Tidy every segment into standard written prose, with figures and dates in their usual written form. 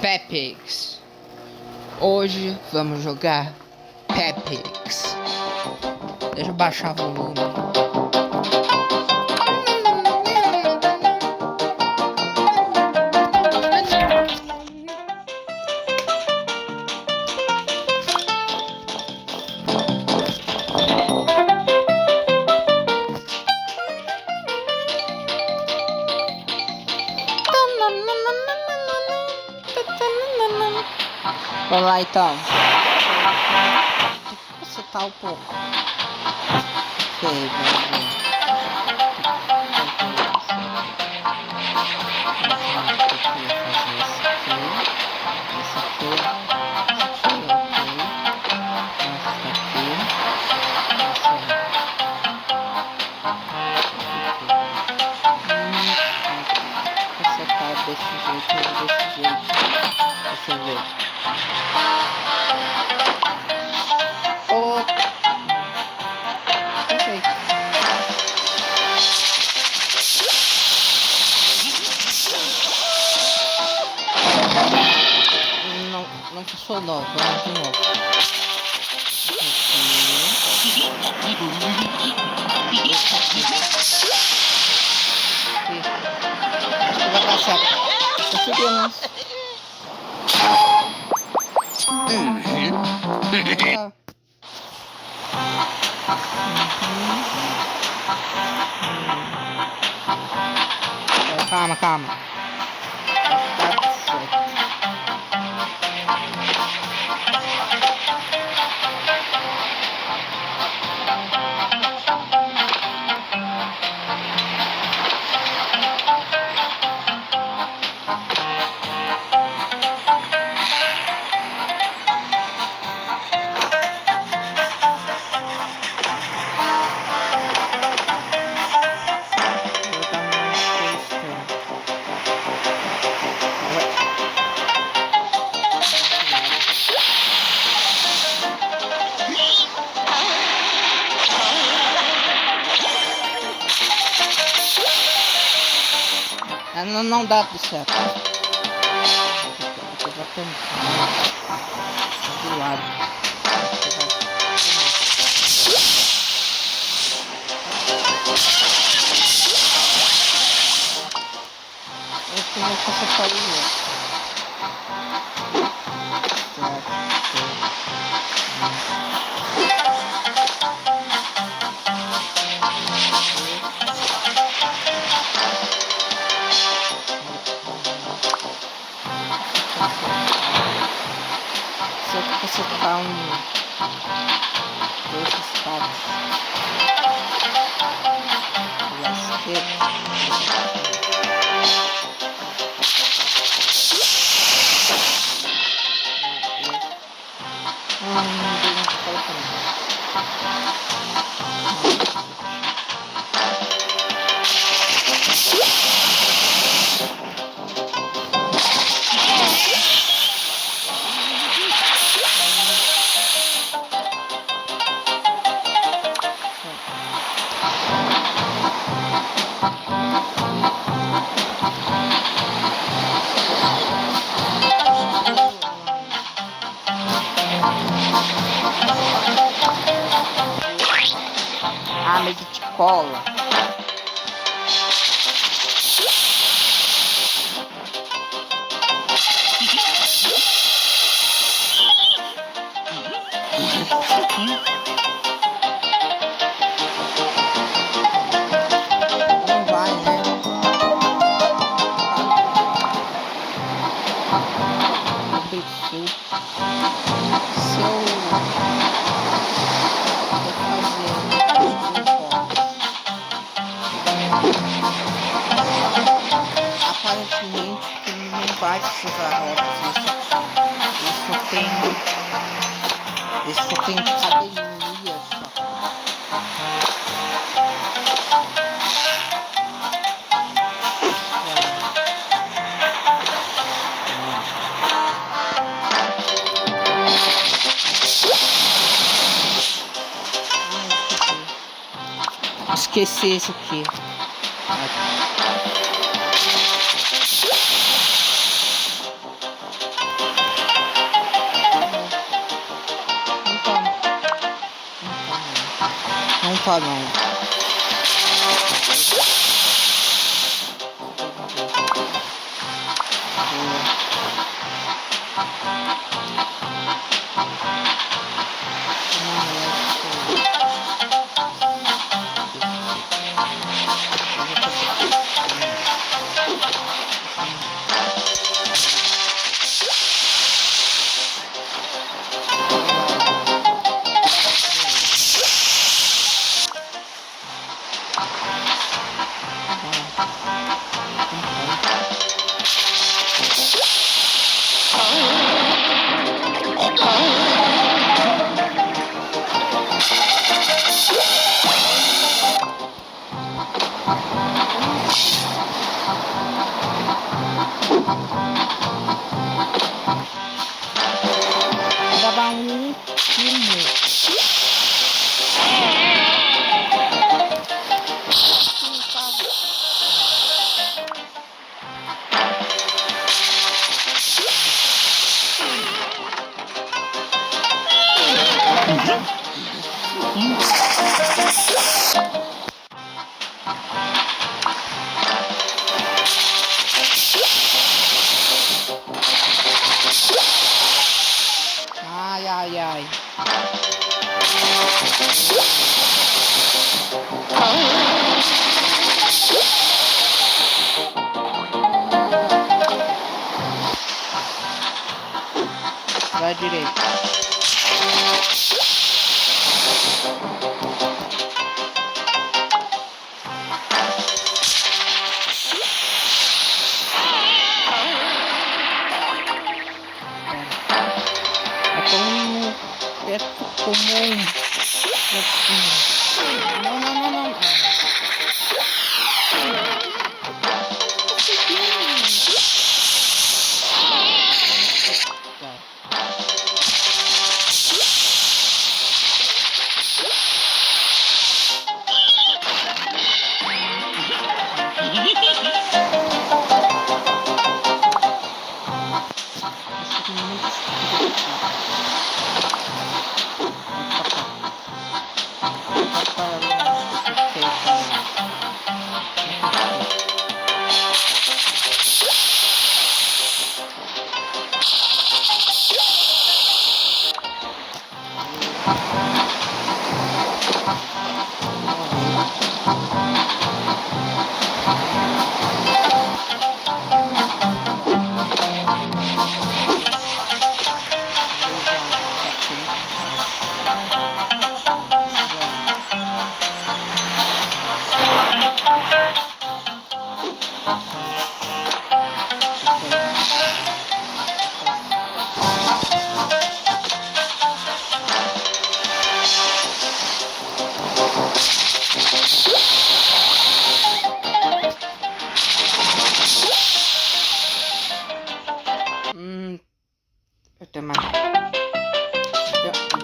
Pepix. Hoje vamos jogar Pepix. Deixa eu baixar o volume. Vamos lá então. Você tá um pouco. Ok, vamos ver. Desse jeito. Deixa eu ver. Não funcionou, vamos de novo. Aqui. Acho que vai dar certo. Conseguimos. Calma. Não dá pro certo. Eu vou tentar do lado. Eu vou consertar o outro. Você tá dois espaços pela esquerda. Não deu uma falta mas de cola. Não vai, né? Se eu aparentemente não vai precisar rodas. Isso tem academia só. Esqueci esse aqui. Opa, não. Gravar um filme. Ai, ai, ai. Vai direito. É comum. Não, não, não, não.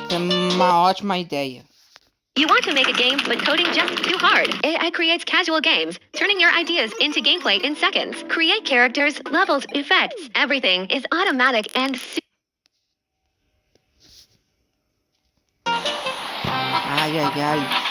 Tem uma ótima ideia. You want to make a game, but coding just too hard. AI creates casual games, turning your ideas into gameplay in seconds. Create characters, levels, effects. Everything is automatic and Ai, ai, ai.